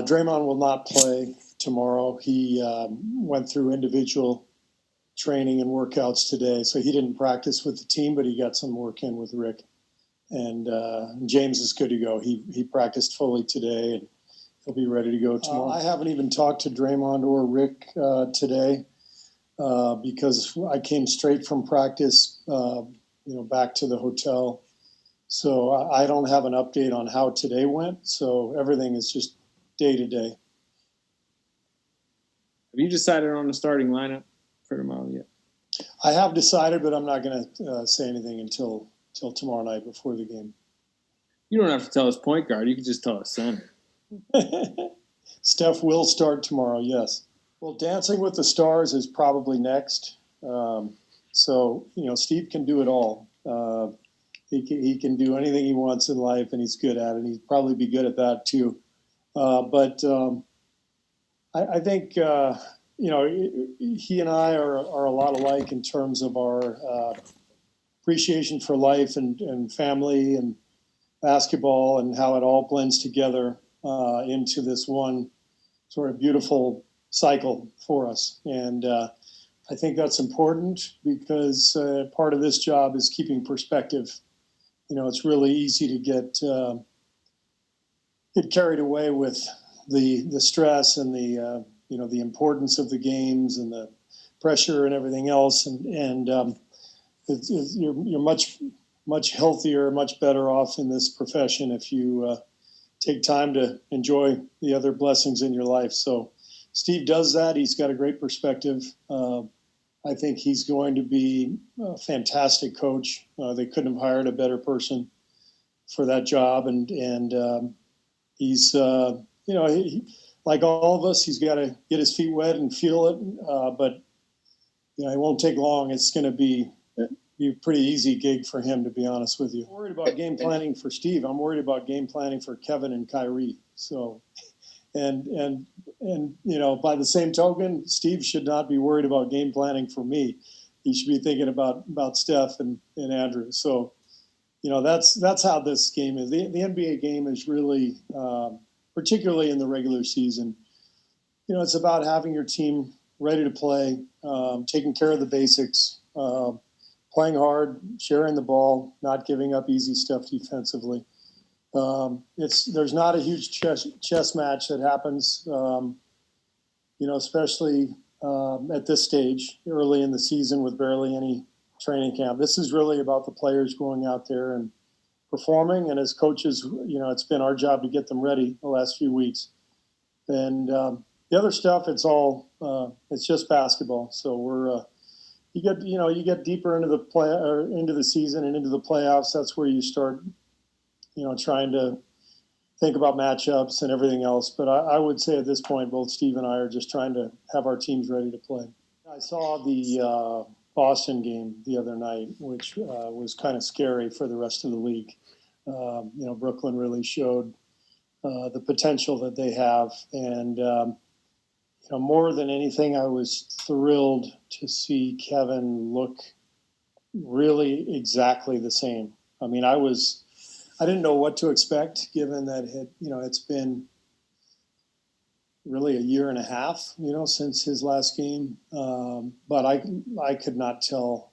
Draymond will not play tomorrow. He went through individual training and workouts today, so he didn't practice with the team, but he got some work in with Rick. And James is good to go. He practiced fully today, and he'll be ready to go tomorrow. I haven't even talked to Draymond or Rick today because I came straight from practice, back to the hotel. So I don't have an update on how today went. So everything is just day to day. Have you decided on the starting lineup for tomorrow yet? I have decided, but I'm not going to say anything until tomorrow night before the game. You don't have to tell us point guard. You can just tell us center. Steph will start tomorrow, yes. Well, Dancing with the Stars is probably next. Steve can do it all. He can do anything he wants in life, and he's good at it. He'd probably be good at that too. I think he and I are a lot alike in terms of our appreciation for life and family and basketball and how it all blends together into this one sort of beautiful cycle for us. And I think that's important because part of this job is keeping perspective. It's really easy to get carried away with the stress and the importance of the games and the pressure and everything else. And you're much healthier, much better off in this profession if you take time to enjoy the other blessings in your life. So Steve does that. He's got a great perspective. I think he's going to be a fantastic coach. They couldn't have hired a better person for that job. And he's, like all of us, he's got to get his feet wet and feel it. But it won't take long. It's going to be a pretty easy gig for him, to be honest with you. I'm worried about game planning for Steve. I'm worried about game planning for Kevin and Kyrie. So, and by the same token, Steve should not be worried about game planning for me. He should be thinking about Steph and Andrew. So, that's how this game is. The NBA game is really, particularly in the regular season, it's about having your team ready to play, taking care of the basics, playing hard, sharing the ball, not giving up easy stuff defensively. There's not a huge chess match that happens, especially at this stage, early in the season with barely any training camp. This is really about the players going out there and performing. And as coaches, it's been our job to get them ready the last few weeks. And the other stuff, it's just basketball. So you get deeper into the season and into the playoffs. That's where you start, trying to think about matchups and everything else. But I would say at this point, both Steve and I are just trying to have our teams ready to play. I saw the Boston game the other night, which was kind of scary for the rest of the league. Brooklyn really showed the potential that they have. And, more than anything, I was thrilled to see Kevin look really exactly the same. I mean, I didn't know what to expect, given that it's been really a year and a half, since his last game. But I could not tell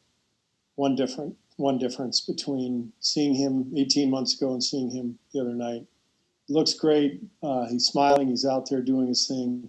one difference between seeing him 18 months ago and seeing him the other night. He looks great. He's smiling. He's out there doing his thing.